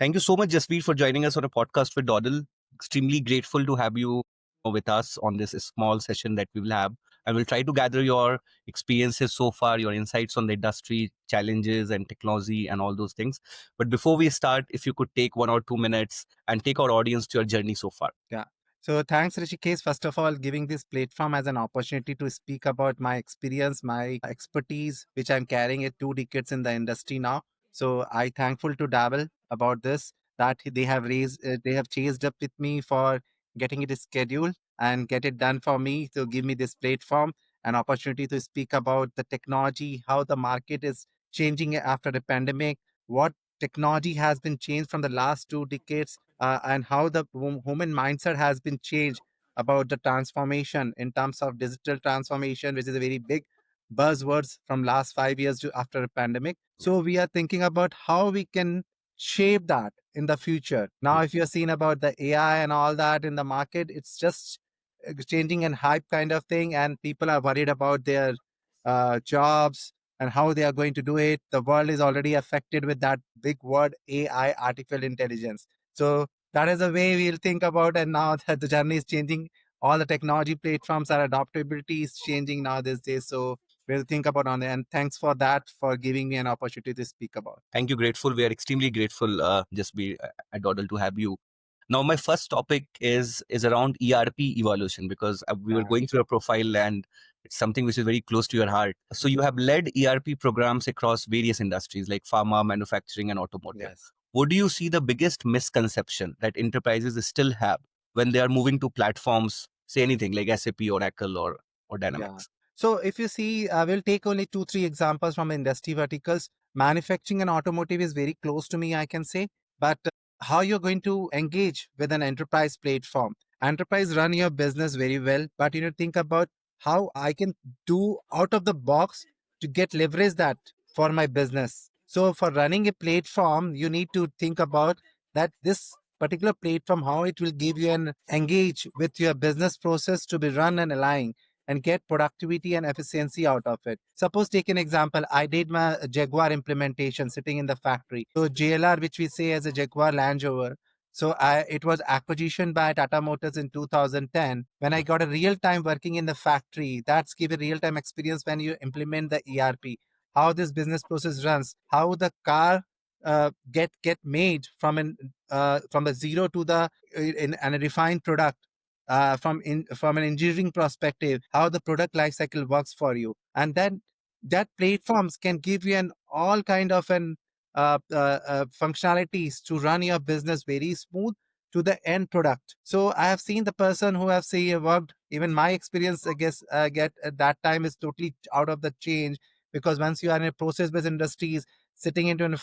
Thank you so much, Jasbir, for joining us on a podcast with Doddle. Extremely grateful to have you with us on this small session that we will have. I will try to gather your experiences so far, your insights on the industry, challenges, and technology, and all those things. But before we start, if you could take 1 or 2 minutes and take our audience to your journey so far. Yeah. So thanks, Rishikesh, first of all, giving this platform as an opportunity to speak about my experience, my expertise, which I'm carrying at 2 decades in the industry now. So I thankful to Dabble about this, that they have chased up with me for getting it scheduled and get it done for me to give me this platform, an opportunity to speak about the technology, how the market is changing after the pandemic, what technology has been changed from the last 2 decades, and how the human mindset has been changed about the transformation in terms of digital transformation, which is a very big buzzwords from last 5 years to after a pandemic. So we are thinking about how we can shape that in the future. Now, if you're seeing about the AI and all that in the market, it's just changing and hype kind of thing, and people are worried about their jobs and how they are going to do it. The world is already affected with that big word AI, artificial intelligence. So that is the way we'll think about. And now that the journey is changing, all the technology platforms, our adaptability is changing now these days. So we'll think about on it. And thanks for that, for giving me an opportunity to speak about. Thank you. Grateful. We are extremely grateful, Jasbir, at Doddle to have you. Now, my first topic is around ERP evaluation because we were Yeah. going through a profile and it's something which is very close to your heart. So you have led ERP programs across various industries like pharma, manufacturing, and automotive. Yes. What do you see the biggest misconception that enterprises still have when they are moving to platforms, say anything like SAP, Oracle, or Yeah. Dynamics? So if you see, we'll take only 2, 3 examples from industry verticals. Manufacturing and automotive is very close to me, I can say. But how you're going to engage with an enterprise platform? Enterprise run your business very well, but you know, think about how I can do out of the box to get leverage that for my business. So for running a platform, you need to think about that this particular platform, how it will give you an engage with your business process to be run and aligned and get productivity and efficiency out of it. Suppose take an example. I did my Jaguar implementation sitting in the factory. So JLR, which we say as a Jaguar Land Rover. So it was acquisition by Tata Motors in 2010. When I got a real time working in the factory, that's give a real time experience when you implement the ERP, how this business process runs, how the car get made from the zero to the in a refined product, from an engineering perspective, how the product life cycle works for you, and then that platforms can give you an all kind of an functionalities to run your business very smooth to the end product. So I have seen the person who have say worked, even my experience, I guess, get at that time is totally out of the change, because once you are in a process based industries, sitting into an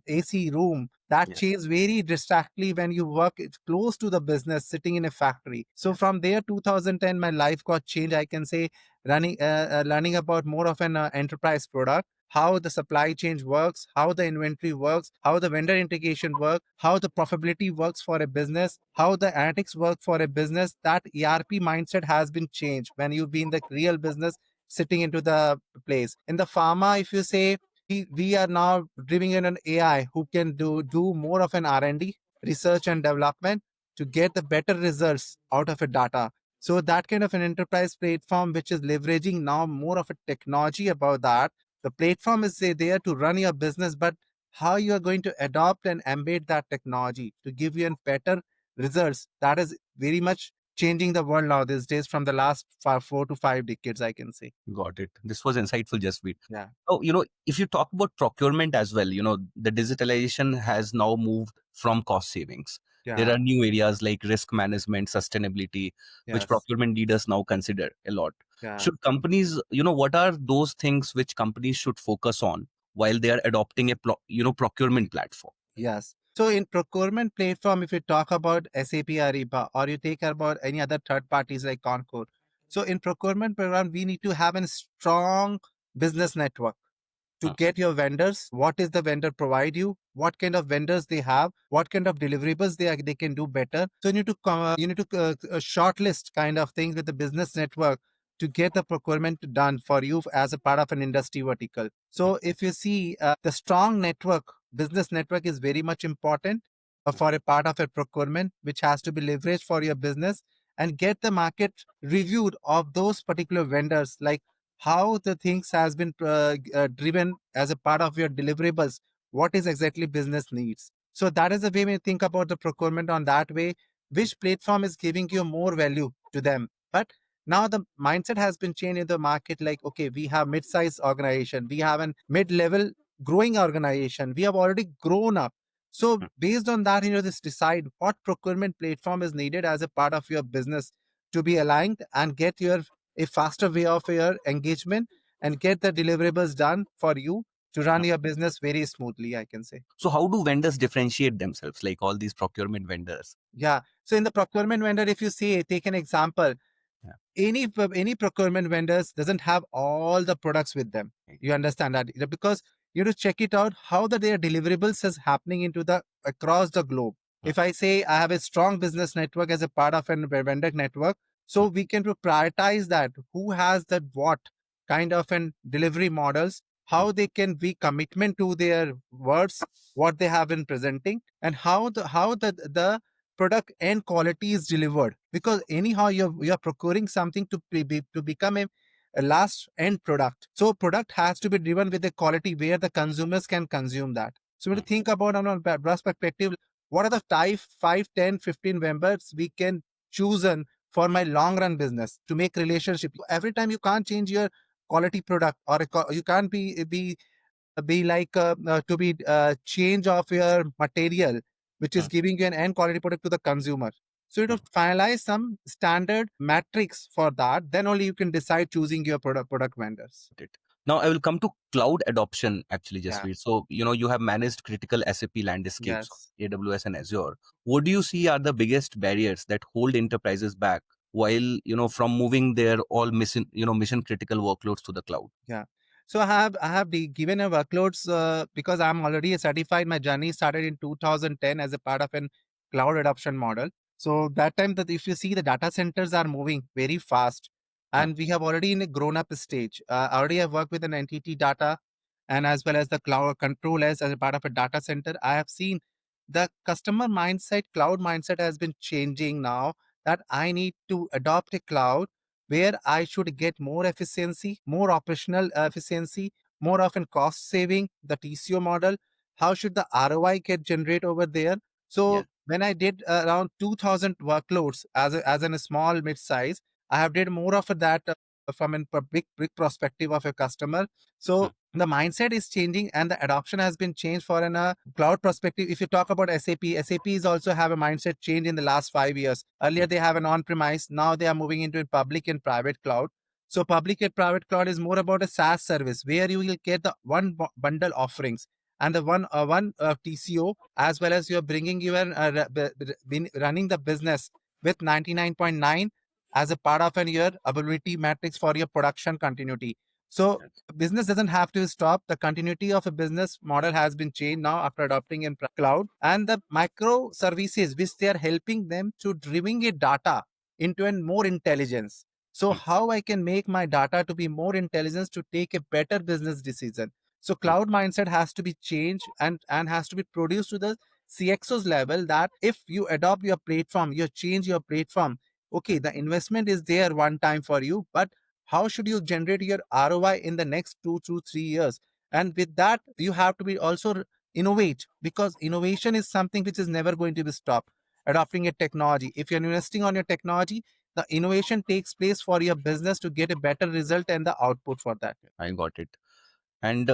AC room, that Yes. changes very drastically when you work close to the business, sitting in a factory. So Yes. from there, 2010, my life got changed. I can say learning about more of an enterprise product, how the supply chain works, how the inventory works, how the vendor integration works, how the profitability works for a business, how the analytics work for a business. That ERP mindset has been changed when you be in the real business, sitting into the place. In the pharma, if you say, we are now driving in an AI who can do more of an R&D, research and development, to get the better results out of a data. So that kind of an enterprise platform, which is leveraging now more of a technology about that. The platform is there to run your business, but how you are going to adopt and embed that technology to give you a better results, that is very much changing the world now these days from the last 4 to 5 decades, I can say. Got it. This was insightful, Jaspreet. Yeah. Oh, if you talk about procurement as well, the digitalization has now moved from cost savings. There Yeah. are new areas like risk management, sustainability, which Yes. procurement leaders now consider a lot. Yeah. Should companies, what are those things which companies should focus on while they are adopting a, procurement platform? Yes. So in procurement platform, if you talk about SAP Ariba, or you take about any other third parties like Concord, so in procurement program, we need to have a strong business network to Hmm. get your vendors. What is the vendor provide you? What kind of vendors they have? What kind of deliverables they can do better? So you need to shortlist kind of things with the business network to get the procurement done for you as a part of an industry vertical. So if you see the strong network business network is very much important for a part of a procurement, which has to be leveraged for your business, and get the market reviewed of those particular vendors, like how the things has been driven as a part of your deliverables, what is exactly business needs. So that is the way we think about the procurement on that way, which platform is giving you more value to them. But now the mindset has been changed in the market, like, okay, we have mid-sized organization, we have a mid-level growing organization, we have already grown up. So based on that, just decide what procurement platform is needed as a part of your business to be aligned and get your a faster way of your engagement and get the deliverables done for you to run your business very smoothly, I can say. So how do vendors differentiate themselves, like all these procurement vendors? Yeah. So in the procurement vendor, if you see, take an example, Yeah. any procurement vendors doesn't have all the products with them. Right. You understand that? Because you have to check it out how their deliverables is happening into the across the globe. Mm, If I say I have a strong business network as a part of a vendor network, so mm, we can prioritize that who has that what kind of an delivery models, mm, how they can be commitment to their words, what they have been presenting, and how the product and quality is delivered, because anyhow you're procuring something to to become a last end product, so product has to be driven with the quality where the consumers can consume that. So we have mm. to think about on a broad perspective, what are the type 5, 10, 15 members we can choose for my long run business to make relationship. Every time you can't change your quality product, or you can't be like to be change of your material, which is Mm. giving you an end quality product to the consumer. So you Mm. have to finalize some standard metrics for that, then only you can decide choosing your product vendors. Got it. Now I will come to cloud adoption actually, Yeah. Jaspreet. So, you have managed critical SAP landscapes, Yes. AWS and Azure. What do you see are the biggest barriers that hold enterprises back while, from moving their all mission critical workloads to the cloud? Yeah. So I have given a workloads because I'm already a certified. My journey started in 2010 as a part of an cloud adoption model. So that time, that if you see, the data centers are moving very fast, Mm, and we have already in a grown up stage. Already have worked with an entity data, and as well as the cloud control as a part of a data center. I have seen the customer mindset, cloud mindset has been changing now, that I need to adopt a cloud where I should get more efficiency, more operational efficiency, more often cost saving, the TCO model. How should the ROI get generate over there? yeah. So when I did around 2,000 workloads as in a small mid size, I have did more of that from a big perspective of a customer. Mm, So the mindset is changing and the adoption has been changed for an cloud perspective. If you talk about SAP is also have a mindset change in the last 5 years. Earlier mm, they have an on-premise, now they are moving into a public and private cloud. So public and private cloud is more about a SaaS service where you will get the one bundle offerings and the one TCO, as well as you're bringing your running the business with 99.9 as a part of an your ability matrix for your production continuity. So yes. business doesn't have to stop. The continuity of a business model has been changed now after adopting in cloud, and the micro services which they are helping them to driving a data into a more intelligence. So Mm, how I can make my data to be more intelligence to take a better business decision. So mm, cloud mindset has to be changed and has to be produced to the CXOs level, that if you adopt your platform, you change your platform, mm, okay, the investment is there one time for you, but how should you generate your ROI in the next 2 to 3 years? And with that, you have to be also innovate, because innovation is something which is never going to be stopped. Adopting a technology, if you're investing on your technology, the innovation takes place for your business to get a better result and the output for that. I got it. And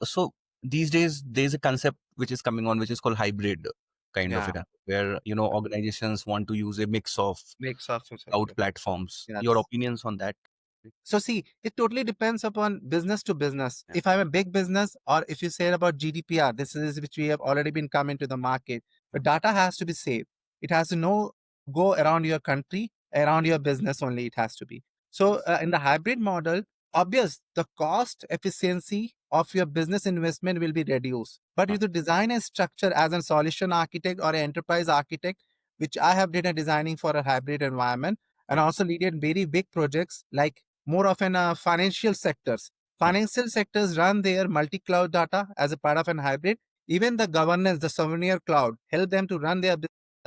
so these days there's a concept which is coming on, which is called hybrid kind of Yeah, a concept, where organizations want to use a mix of makes of social. cloud platforms. Your Yes. opinions on that? So see, it totally depends upon business to business. Yeah. If I'm a big business, or if you say about GDPR, this is which we have already been coming to the market. But data has to be safe. It has to know go around your country, around your business only. It has to be. So Yes. in the hybrid model, obvious the cost efficiency of your business investment will be reduced. But Mm, you to design a structure as a solution architect or an enterprise architect, which I have did a designing for a hybrid environment, and mm, also leaded very big projects like more of an financial sectors. mm, Financial sectors run their multi-cloud data as a part of an hybrid. Even the governance, the sovereign cloud, help them to run their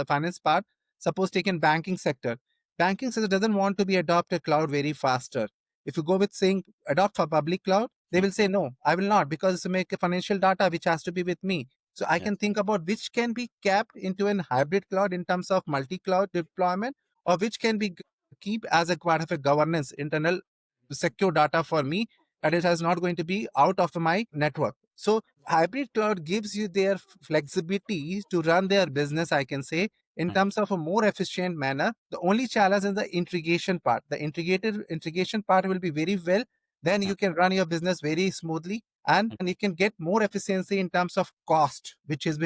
finance part. Suppose taken banking sector. Banking sector doesn't want to be adopt a cloud very faster. If you go with saying adopt for public cloud, they Mm. will say no, I will not, because it's make a financial data which has to be with me. So I Yes. can think about which can be kept into an hybrid cloud in terms of multi-cloud deployment, or which can be keep as a part of a governance internal secure data for me, and it is not going to be out of my network. So hybrid cloud gives you their flexibility to run their business, I can say, in Mm. terms of a more efficient manner. The only challenge is the integration part. The integrated integration part will be very well, then Mm. you can run your business very smoothly, and you can get more efficiency in terms of cost, which is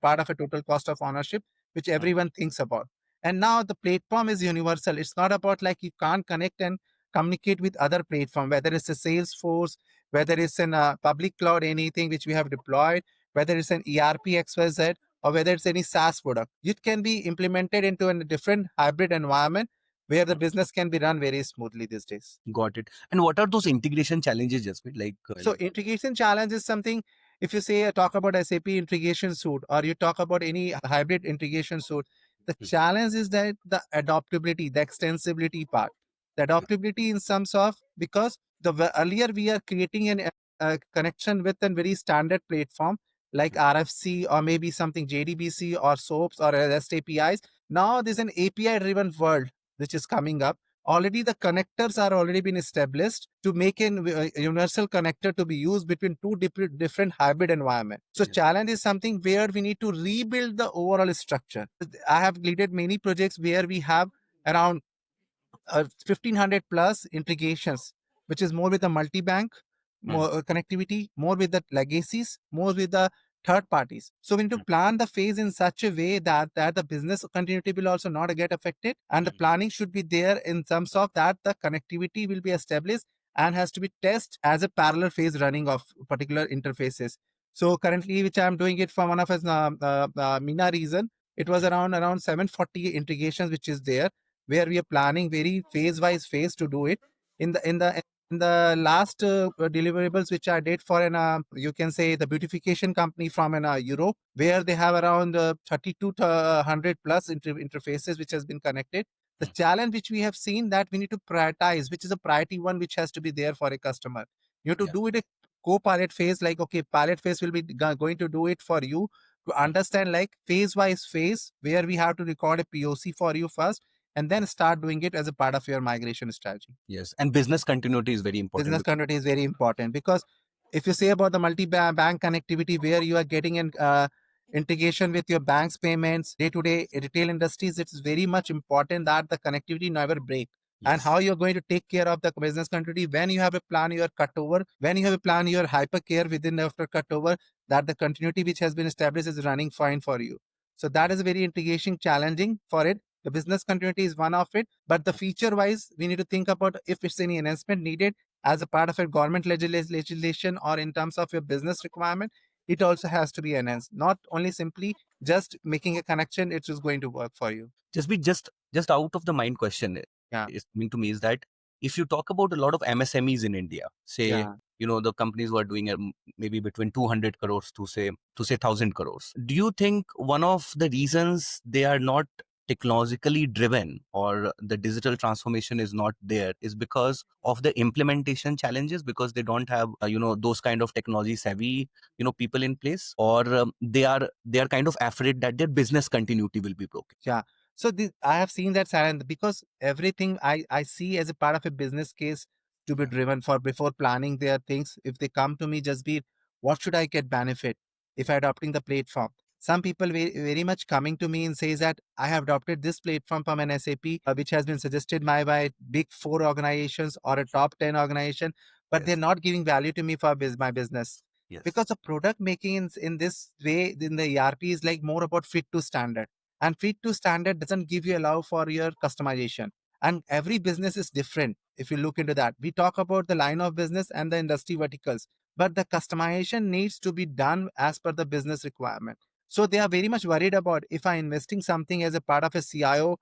part of a total cost of ownership, which Mm. everyone thinks about. And now the platform is universal. It's not about like you can't connect and communicate with other platform, whether it's a Salesforce, whether it's in a public cloud, anything which we have deployed, whether it's an ERP XYZ, or whether it's any SaaS product. It can be implemented into a different hybrid environment where the Mm. business can be run very smoothly these days. Got it. And what are those integration challenges, Jasbir? Like, So integration challenge is something, if you say talk about SAP integration suite, or you talk about any hybrid integration suite, the Mm. challenge is that the adaptability, the extensibility part. The adaptability in terms of, because earlier we are creating a connection with a very standard platform like Mm. RFC or maybe something JDBC or SOAPs or REST APIs. Now there's an API driven world which is coming up. Already the connectors are already been established to make a universal connector to be used between two different hybrid environment. So Yes. challenge is something where we need to rebuild the overall structure. I have leaded many projects where we have around 1500 plus integrations, which is more with the multi-bank, Mm. more connectivity, more with the legacies, more with the third parties. So we need to Mm. plan the phase in such a way that the business continuity will also not get affected, and the Mm. planning should be there in terms of that the connectivity will be established and has to be tested as a parallel phase running of particular interfaces. So currently, which I am doing it for one of us, MENA region, it was Mm. around 740 integrations which is there, where we are planning very phase wise phase to do it. In the last deliverables which I did for an you can say the beautification company from an Europe, where they have around 3200 plus interfaces which has been connected. The Mm. challenge which we have seen, that we need to prioritize which is a priority one which has to be there for a customer. You have to Yeah. do it a co-pilot phase, like okay, pilot phase will be going to do it for you to Mm. understand like phase wise phase, where we have to record a POC for you first, and then start doing it as a part of your migration strategy. Yes. And business continuity is very important Business because. continuity is very important, because if you say about the multi-bank connectivity, where you are getting an integration with your bank's payments, day-to-day retail industries, it's very much important that the connectivity never break. And Yes. how you're going to take care of the business continuity when you have a plan your cutover, when you have a plan your hypercare within after cutover, that the continuity which has been established is running fine for you. So that Mm. is very integration challenging for it. The business continuity is one of it, but the feature wise, we need to think about if it's any enhancement needed as a part of a government legislation, or in terms of your business requirement, it also has to be enhanced. Not only simply just making a connection, it is going to work for you. Just out of the mind question Yeah, is coming to me is that if you talk about a lot of MSMEs in India, say, yeah, the companies who are doing maybe between 200 crores to say 1,000 crores, do you think one of the reasons they are not technologically driven, or the digital transformation is not there, is because of the implementation challenges, because they don't have those kind of technology savvy people in place, or they are kind of afraid that their business continuity will be broken? yeah. So I have seen that silence, because everything I see as a part of a business case to be Yeah. driven for before planning their things. If they come to me, just be what should I get benefit if I adopting the platform. Some people very much coming to me and says that I have adopted this platform from an SAP, which has been suggested by big four organizations or a top 10 organization, but they're Yes. not giving value to me for my business, because Yes. the product making in this way in the ERP is like more about fit to standard, and fit to standard doesn't give you allow for your customization, and every business is different. If you look into that, we talk about the line of business and the industry verticals, but the customization needs to be done as per the business requirement. So they are very much worried about, if I investing something as a part of a CIO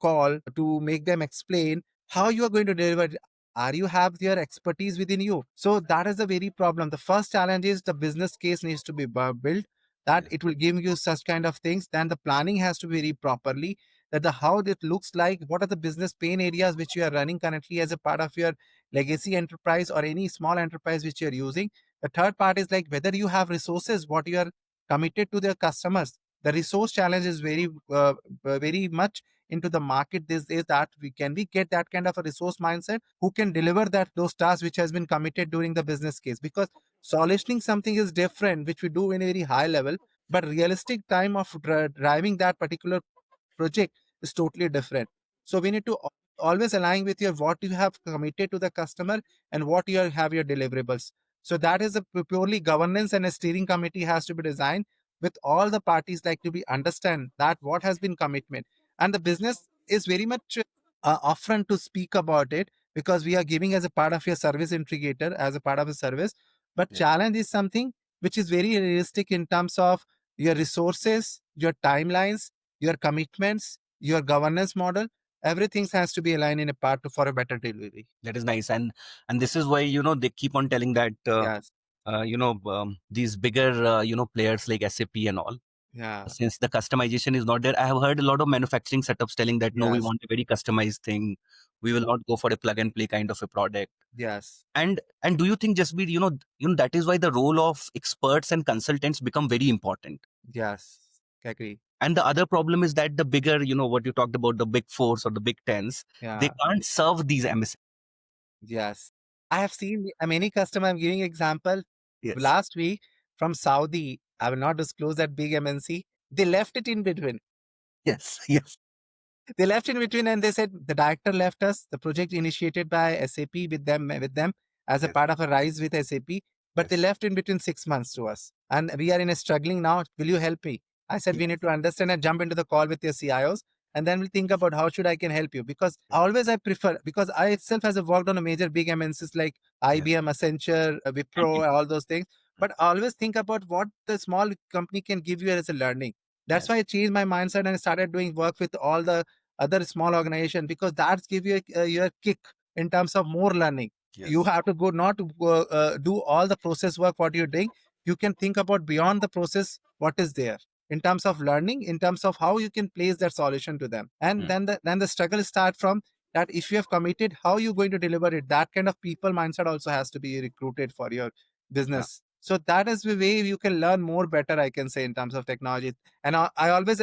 call to make them explain how you are going to deliver it. are you have your expertise within you? So that is the very problem. The first challenge is the business case needs to be built, that Yes. it will give you such kind of things. Then the planning has to be very properly, that the how it looks like, what are the business pain areas which you are running currently as a part of your legacy enterprise or any small enterprise which you're using. The third part is like whether you have resources, what you are committed to their customers. The resource challenge is very much into the market these days, that we get that kind of a resource mindset who can deliver that those tasks which has been committed during the business case. Because solutioning something is different, which we do in a very high level, but realistic time of driving that particular project is totally different. So we need to always align with your what you have committed to the customer and what you have your deliverables. So that is a purely governance, and a steering committee has to be designed with all the parties like to be understand that what has been commitment. And the business is very much upfront to speak about it, because we are giving as a part of your service integrator, as a part of a service. But Yes. challenge is something which is very realistic in terms of your resources, your timelines, your commitments, your governance model. Everything has to be aligned in a part for a better delivery. That is nice. And this is why, they keep on telling that, Yes. these bigger, players like SAP and all, Yeah. since the customization is not there. I have heard a lot of manufacturing setups telling that, no, we Yes. want a very customized thing. We will not go for a plug and play kind of a product. Yes. And do you think, Jasbir, that is why the role of experts and consultants become very important? Yes. Agree. And the other problem is that the bigger, what you talked about, the big fours or the big tens, they Yeah. can't serve these MS. Yes. I have seen many customer. I'm giving example. Yes. Last week from Saudi, I will not disclose that big MNC. They left it in between. Yes. Yes. They left in between, and they said the director left us. The project initiated by SAP with them as a Yes. part of a rise with SAP, but they Yes. left in between 6 months to us. And we are in a struggling now. Will you help me? I said we need to understand and jump into the call with your CIOs, and then we'll think about how should I can help you. Because always I prefer, because I itself has worked on a major big MNCs like Yes. IBM, Accenture, Wipro, all those things. But I always think about what the small company can give you as a learning. That's why Yes. I changed my mindset and started doing work with all the other small organization, because that's give you your kick in terms of more learning. You Yes. have to go not to do all the process work what you're doing. You can think about beyond the process what is there in terms of learning, in terms of how you can place that solution to them. And Hmm. then the struggle start from that. If you have committed, how you going to deliver it? That kind of people mindset also has to be recruited for your Yeah. business. So that is the way you can learn more better, I can say, in terms of technology. And I always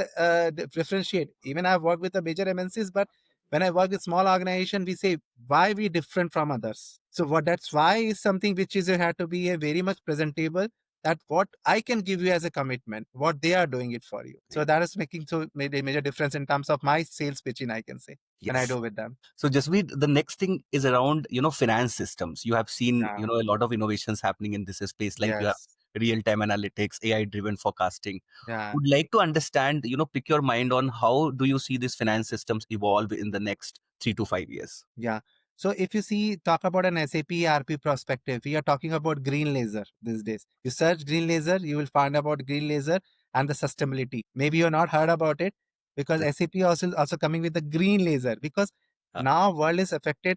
differentiate. Even I've worked with the major MNCs, but when I work with small organization, we say why we different from others. So what that's why is something which is had to be a very much presentable, that what I can give you as a commitment, what they are doing it for you. So Great. that is making so made a major difference in terms of my sales pitching, I can say, when I Yes. do with them. So Jasmeet, the next thing is around, finance systems. You have seen, Yeah. a lot of innovations happening in this space, like you have Yes. real-time analytics, AI-driven forecasting. Yeah. Would like to understand, pick your mind on how do you see these finance systems evolve in the next 3 to 5 years? Yeah. So if you see, talk about an SAP ERP perspective, we are talking about green laser these days. You search green laser, you will find about green laser and the sustainability. Maybe you're not heard about it, because Yes. SAP also coming with the green laser, because Uh, now world is affected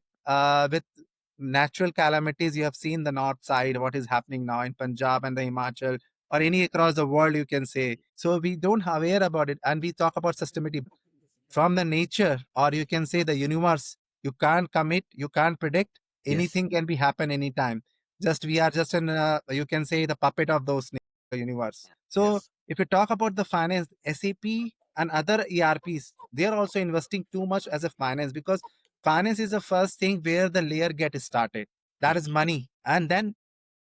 with natural calamities. You have seen the north side, what is happening now in Punjab and the Himachal, or yes. any across the world, you can say. So we don't aware about it, and we talk about sustainability from the nature, or you can say the universe. You can't commit, you can't predict. Yes. Anything can be happen anytime. Just we are just in you can say the puppet of those universe. So Yes. if you talk about the finance, SAP and other ERPs, they are also investing too much as a finance, because finance is the first thing where the layer get started. That Hmm. is money. And then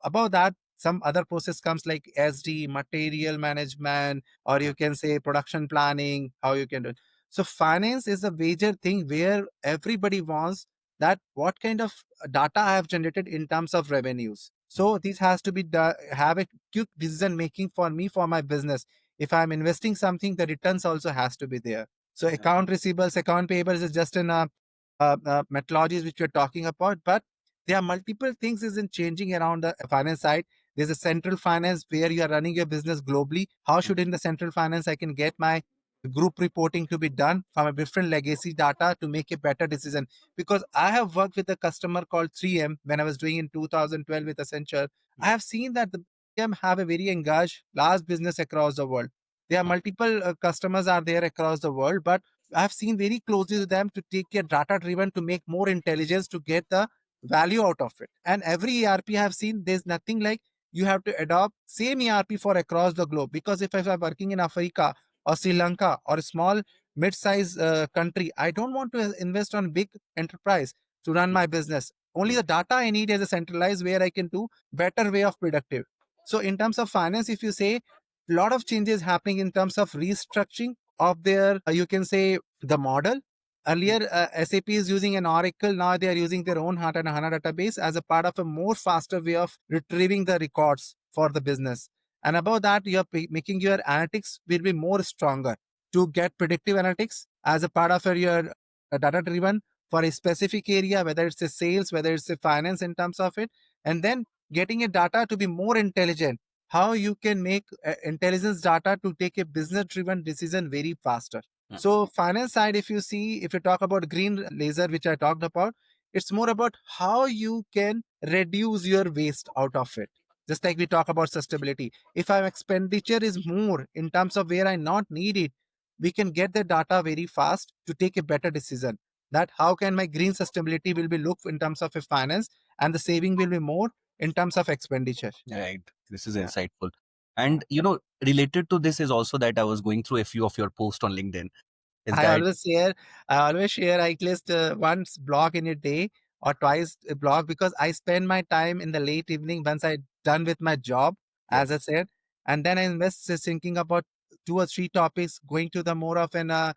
above that, some other process comes like SD, material management, or Uh, you can say production planning, how you can do it. So finance is a major thing where everybody wants that what kind of data I have generated in terms of revenues. hmm. So this has to be have a quick decision making for me for my business. If I'm investing something, the returns also has to be there. So Yeah. account receivables, account payables is just in methodologies which we're talking about, but there are multiple things is in changing around the finance side. There's a central finance where you are running your business globally. How Hmm. should in the central finance I can get my group reporting to be done from a different legacy data to make a better decision. Because I have worked with a customer called 3M when I was doing in 2012 with Accenture. I Yeah. have seen that the 3M have a very engaged large business across the world. There are Mm. multiple customers are there across the world, but I have seen very closely to them to take a data driven to make more intelligence to get the value out of it. And every ERP I have seen, there's nothing like you have to adopt same ERP for across the globe. Because if I'm working in Africa or Sri Lanka or a small mid-sized country, I don't want to invest on big enterprise to run my business. Only Mm. the data I need is a centralized where I can do better way of productive. So in terms of finance, if you say a lot of changes happening in terms of restructuring of their, you can say the model. Mm. Earlier, SAP is using an Oracle. Now they are using their own HANA and HANA database as a part of a more faster way of retrieving the records for the business. And above that, you are making your analytics will be more stronger to get predictive analytics as a part of your data driven for a specific area, whether it's a sales, whether it's a finance in terms of it, and then getting a data to be more intelligent. How you can make intelligence data to take a business driven decision very faster. Mm. So finance side, if you see, if you talk about green laser, which I talked about, it's more about how you can reduce your waste out of it. Just like we talk about sustainability. If our expenditure is more in terms of where I not need it, we can get the data very fast to take a better decision. That how can my green sustainability will be looked in terms of a finance and the saving will be more in terms of expenditure. Right. This is Yeah. insightful. Yeah. And related to this is also that I was going through a few of your posts on LinkedIn. Is I that always share, at least once blog in a day or twice a blog because I spend my time in the late evening once I done with my job, as I yes. said, and then I invest thinking about two or three topics, going to the more of an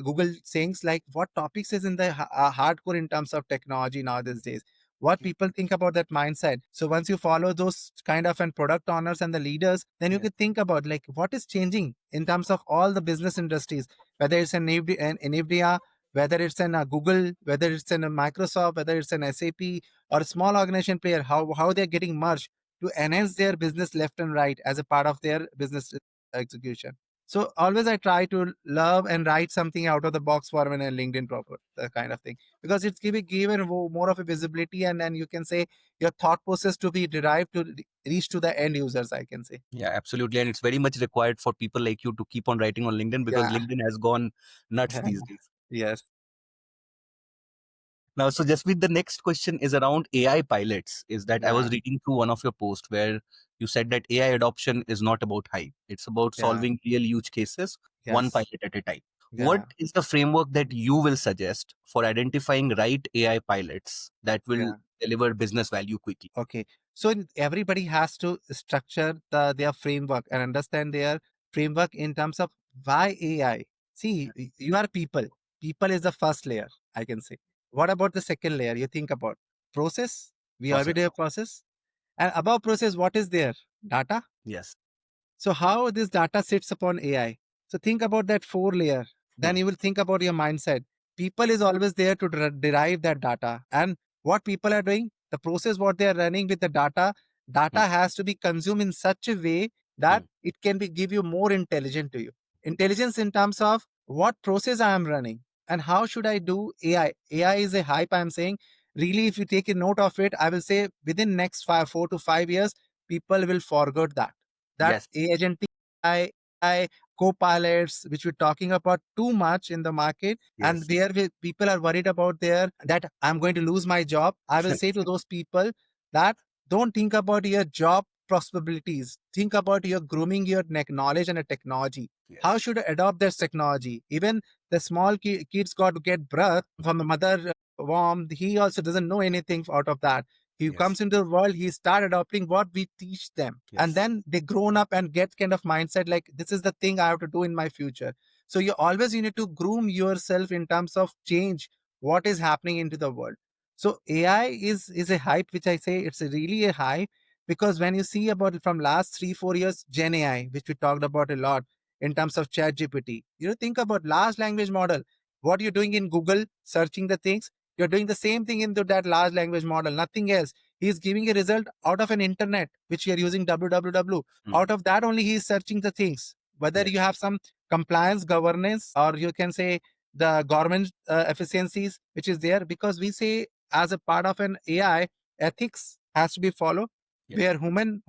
Google things like what topics is in the hardcore in terms of technology now these days. What people think about that mindset. So once you follow those kind of and product owners and the leaders, then you Yes. can think about like what is changing in terms of all the business industries, whether it's an NVIDIA, whether it's in a Google, whether it's in a Microsoft, whether it's an SAP or a small organization player, how they're getting merged to enhance their business left and right as a part of their business execution. So always I try to love and write something out of the box for when a LinkedIn proper kind of thing because it's given more of a visibility and then you can say your thought process to be derived to reach to the end users. I can say. Yeah, absolutely. And it's very much required for people like you to keep on writing on LinkedIn because Yeah. LinkedIn has gone nuts these days. Yes. Now, so just with the next question is around AI pilots. Is that I Yeah. was reading through one of your posts where you said that AI adoption is not about hype. It's about Yeah. solving real use cases, one Yes. pilot at a time. What Yeah. is the framework that you will suggest for identifying right AI pilots that will Yeah. deliver business value quickly? Okay. So everybody has to structure their framework and understand their framework in terms of why AI. See, you are people. People is the first layer, I can say. What about the second layer? You think about process. We already Process. have process. And above process, what is there? Data. Yes. So how this data sits upon AI? So think about that four layer. Then Hmm. you will think about your mindset. People is always there to derive that data. And what people are doing, the process what they are running with the data, Hmm. data has to be consumed in such a way that Hmm. it can be give you more intelligent to you. Intelligence in terms of what process I am running and how should I do AI. AI is a hype I'm saying. Really, if you take a note of it, I will say within next 4 to 5 years, people will forget that Yes. agentic AI co-pilots, which we're talking about too much in the market, and Yes. where people are worried about their that I'm going to lose my job. I will say to those people that don't think about your job possibilities. Think about your grooming your knowledge and a technology. How Yes. should I adopt this technology? Even the small kids got to get birth from the mother womb. He also doesn't know anything out of that. He Yes. comes into the world, he start adopting what we teach them. And Yes. then they grown up and get kind of mindset like this is the thing I have to do in my future. So you need to groom yourself in terms of change what is happening into the world. So AI is a hype, which I say it's really a hype because when you see about it from last 3 4 years, Gen AI, which we talked about a lot in terms of Chat GPT, think about large language model. What you're doing in Google, searching the things, you're doing the same thing into that large language model, nothing else. He's giving a result out of an internet, which you're using www. Hmm. Out of that only he is searching the things. Whether you Yes. have some compliance governance, or you can say the government efficiencies which is there, because we say as a part of an AI, ethics has to be followed, Yes. where human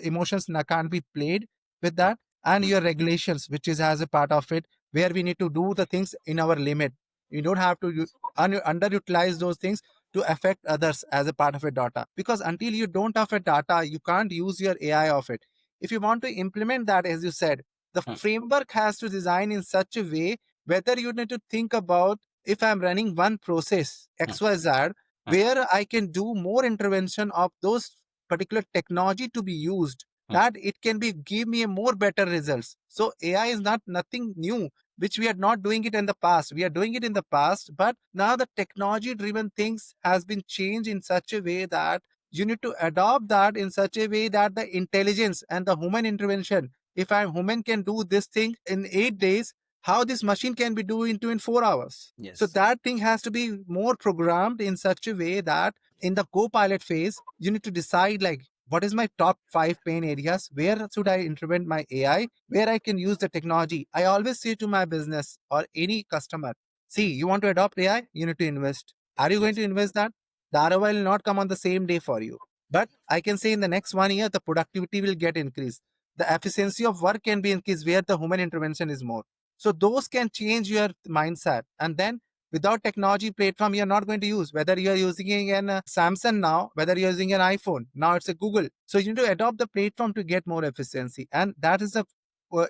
emotions can't be played with Mm, that, and mm, your regulations which is as a part of it, where we need to do the things in our limit. You don't have to underutilize those things to affect others as a part of a data, because until you don't have a data, you can't use your AI of it. If you want to implement that, as you said, the mm, framework has to design in such a way whether you need to think about, if I'm running one process mm, XYZ, mm, where I can do more intervention of those particular technology to be used, mm. that it can be give me a more better results. So AI is not nothing new, which we are not doing it in the past. We are doing it in the past, but now the technology driven things has been changed in such a way that you need to adopt that in such a way that the intelligence and the human intervention, if a human can do this thing in 8 days, how this machine can be doing it in 4 hours. So Yes. that thing has to be more programmed in such a way that in the co-pilot phase, you need to decide like, what is my top 5 pain areas? Where should I implement my AI? Where I can use the technology? I always say to my business or any customer, see, you want to adopt AI, you need to invest. Are you going Yes. to invest that? The ROI will not come on the same day for you. But I can say in the next 1 year, the productivity will get increased. The efficiency of work can be increased where the human intervention is more. So those can change your mindset. And then without technology platform, you're not going to use, whether you're using an Samsung now, whether you're using an iPhone, now it's a Google. So you need to adopt the platform to get more efficiency. And that is the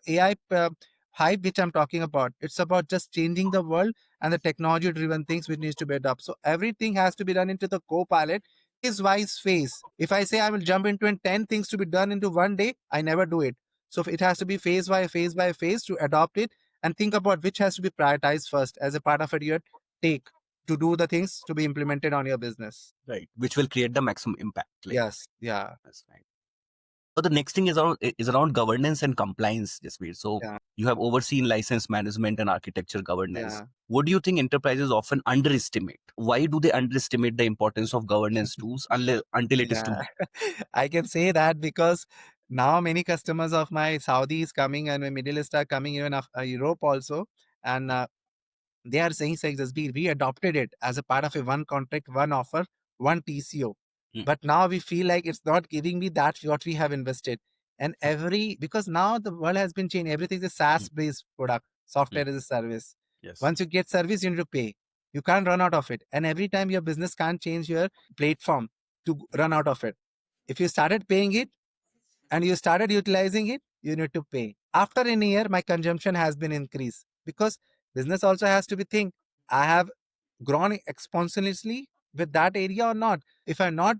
AI hype which I'm talking about. It's about just changing the world and the technology driven things which needs to be adopted. So everything has to be done into the co-pilot is wise phase. If I say I will jump into 10 things to be done into one day, I never do it. So it has to be phase by phase to adopt it, and think about which has to be prioritized first as a part of it your take to do the things to be implemented on your business. Right. Which will create the maximum impact. Like, Yes. Yeah. that's right. So the next thing is around governance and compliance, Jasbir. So Yeah. you have overseen license management and architecture governance. Yeah. What do you think enterprises often underestimate? Why do they underestimate the importance of governance tools until it is too Yeah. late? I can say that because now many customers of my Saudi is coming and my Middle East are coming, even of Europe also. And they are saying, Jasbir, we adopted it as a part of a one contract, one offer, one TCO. Mm, But now we feel like it's not giving me that what we have invested. And mm, because now the world has been changed, everything is a mm, SaaS based product, mm. software as a service. Yes. Once you get service, you need to pay. You can't run out of it. And every time your business can't change your platform to run out of it. If you started paying it, and you started utilizing it, you need to pay. After a year, my consumption has been increased because business also has to be think. I have grown exponentially with that area or not. If I'm not,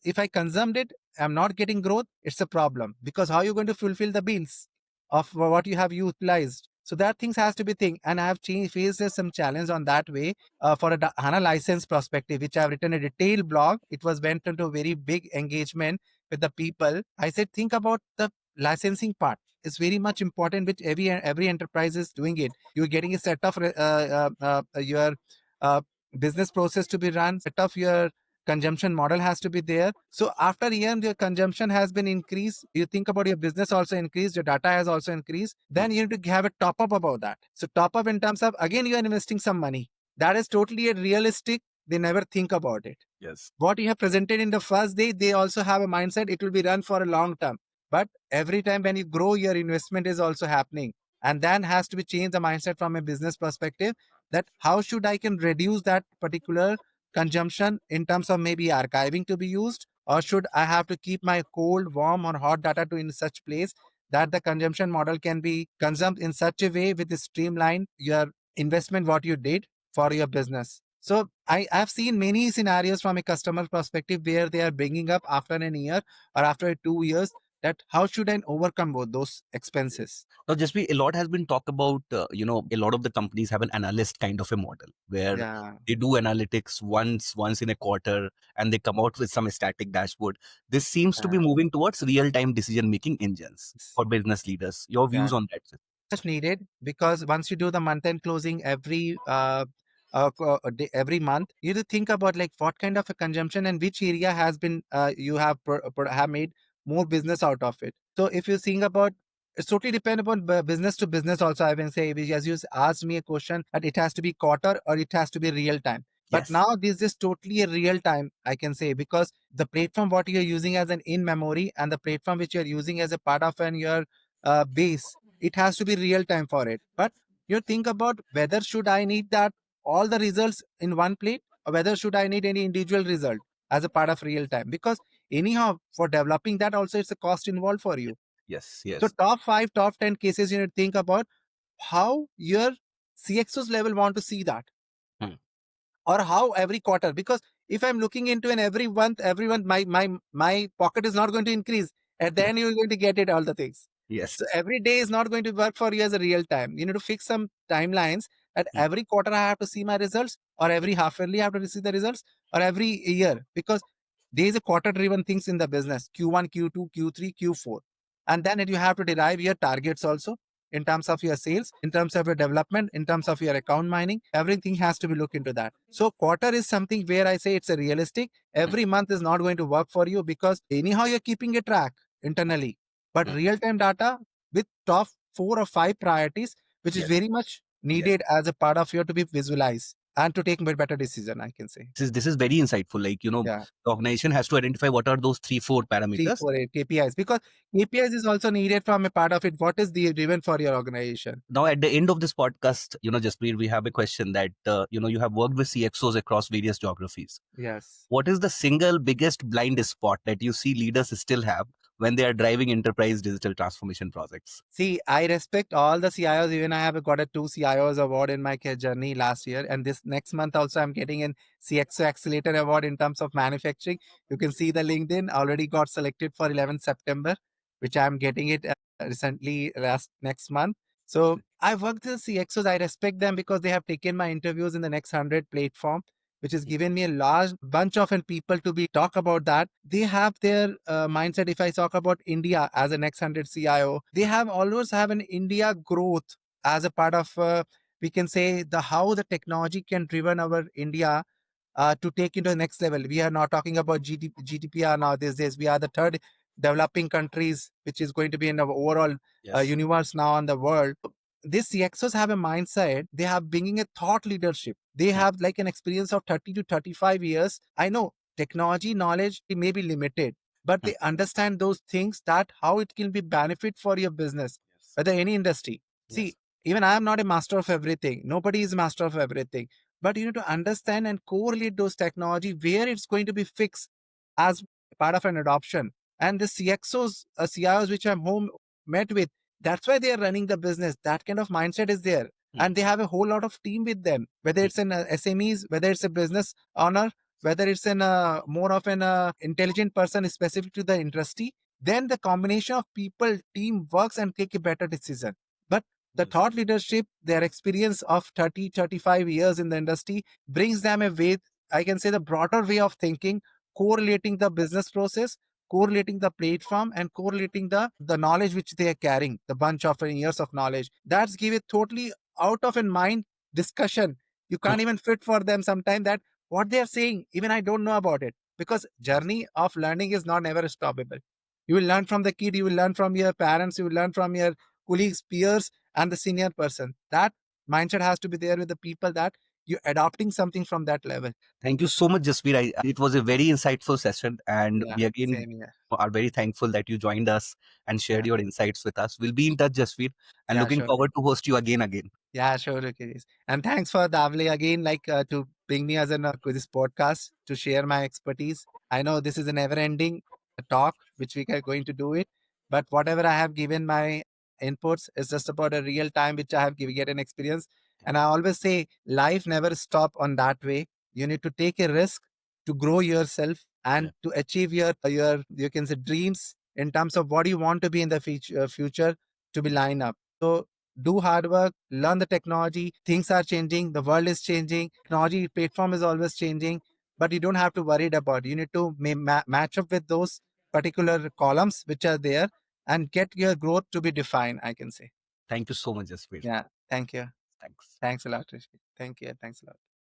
if I consumed it, I'm not getting growth. It's a problem because how are you going to fulfill the bills of what you have utilized? So that things has to be think, and I have changed faced some challenge on that way for a HANA license perspective, which I've written a detailed blog. It was went into a very big engagement with the people. I said, think about the licensing part. It's very much important, which every enterprise is doing it. You're getting a set of your uh, business process to be run, set of your consumption model has to be there. So after a year, your consumption has been increased. You think about your business also increased, your data has also increased. Mm, Then you need to have a top up about that. So top up in terms of again you are investing some money. That is totally a realistic. They never think about it. yes. What you have presented in the first day, they also have a mindset it will be run for a long term. But every time when you grow, your investment is also happening. And then has to be changed the mindset from a business perspective, that how should I can reduce that particular consumption in terms of maybe archiving to be used, or should I have to keep my cold, warm, or hot data to in such place that the consumption model can be consumed in such a way with the streamline your investment what you did for your business. So I've seen many scenarios from a customer perspective where they are bringing up after an year or after 2 years that how should I overcome both those expenses. Now, just a lot has been talked about. A lot of the companies have an analyst kind of a model where Yeah. they do analytics once in a quarter, and they come out with some static dashboard. This seems to be Yeah. moving towards real time decision making engines for business leaders. Your Yeah. views on that, sir? Much needed because once you do the month end closing every month, you have to think about like what kind of a consumption and which area has been you have have made more business out of it. So if you think about it's totally depend upon business to business also. I will say, as you asked me a question that it has to be quarter or it has to be real time. But Yes. now this is totally a real time, I can say, because the platform what you're using as an in memory and the platform which you're using as a part of an your base, it has to be real time for it. But you think about whether should I need that all the results in one plate, or whether should I need any individual result as a part of real time, because anyhow for developing that also it's a cost involved for you. Yes. So Yes. top 5, top 10 cases you need to think about how your CXOs level want to see that, Hmm. or how every quarter. Because if I'm looking into an every month my pocket is not going to increase. At the end, you're going to get it all the things. Yes. So every day is not going to work for you as a real time. You need to fix some timelines that Hmm. every quarter I have to see my results, or every half yearly I have to receive the results, or every year. Because there is a quarter driven things in the business: Q1, Q2, Q3, Q4. And then you have to derive your targets also in terms of your sales, in terms of your development, in terms of your account mining. Everything has to be looked into that. So quarter is something where I say it's a realistic. Hmm. Every month is not going to work for you, because anyhow you're keeping a track internally. But Hmm. real time data with top 4 or 5 priorities, which is Yes. very much Yes. needed as a part of you to be visualized and to take a better decision, I can say. This is very insightful. Like, Yeah. the organization has to identify what are those 3, 4 Three, parameters. four, 8 KPIs, because KPIs is also needed from a part of it. What is the driven for your organization? Now, at the end of this podcast, Jaspreet, we have a question that, you have worked with CXOs across various geographies. Yes. What is the single biggest blind spot that you see leaders still have when they are driving enterprise digital transformation projects? See, I respect all the CIOs. Even I have got a 2 CIOs award in my journey last year, and this next month also I'm getting an CXO Accelerator award in terms of manufacturing. You can see the LinkedIn already got selected for 11th September, which I'm getting it recently last next month. So I worked with CXOs. I respect them because they have taken my interviews in the next 100 platform, which has given me a large bunch of people to be talk about that. They have their mindset. If I talk about India as a next 100 CIO, they have always have an India growth as a part of we can say the how the technology can driven our India to take into the next level. We are not talking about GDPR now these days. We are the third developing countries, which is going to be in the overall Yes. universe now on the world. These CXOs have a mindset. They have bringing a thought leadership. They Hmm. have like an experience of 30 to 35 years. I know technology knowledge may be limited, but Hmm. they understand those things that how it can be benefit for your business, Yes. whether any industry. Yes. See, even I am not a master of everything. Nobody is master of everything. But you need to understand and correlate those technology where it's going to be fixed as part of an adoption. And the CXOs, CIOs, which I'm home met with, that's why they are running the business. That kind of mindset is there. Hmm. And they have a whole lot of team with them, whether Hmm. it's an SMEs, whether it's a business owner, whether it's an more of an intelligent person specific to the industry. Then the combination of people, team works and take a better decision. But the Well said. thought leadership, their experience of 30, 35 years in the industry brings them a way, I can say the broader way of thinking, correlating the business process, correlating the platform, and correlating the knowledge which they are carrying, the bunch of years of knowledge. That's give it totally out of a mind discussion. You Hmm. can't even fit for them sometimes that what they are saying, even I don't know about it. Because Yes. journey of learning is not never stoppable. You will learn from the kid, you will learn from your parents, you will learn from your colleagues, peers, and the senior person. That mindset has to be there with the people that you're adopting something from that level. Thank you so much, Jasveer. It was a very insightful session, and Yeah, we again same here. are very thankful that you joined us and shared Yeah, your insights with us. We'll be in touch, Jasveer, and yeah, looking sure. forward to host you again. Yeah, sure, Rikish. And thanks for Davli again, like to bring me as an this podcast to share my expertise. I know this is a never-ending talk, which we are going to do it, but whatever I have given my inputs is just about a real time which I have given get an experience. And I always say life never stop on that way. You need to take a risk to grow yourself Yeah. and to achieve your you can say dreams in terms of what you want to be in the future to be lined up. So do hard work, learn the technology. Things are changing, the world is changing, technology platform is always changing, but you don't have to worry about it. You need to match up with those particular columns which are there and get your growth to be defined, I can say. Thank you so much, Jasveer. Yeah. Thank you. Thanks. Thanks a lot, Rishi. Thank you. Thanks a lot.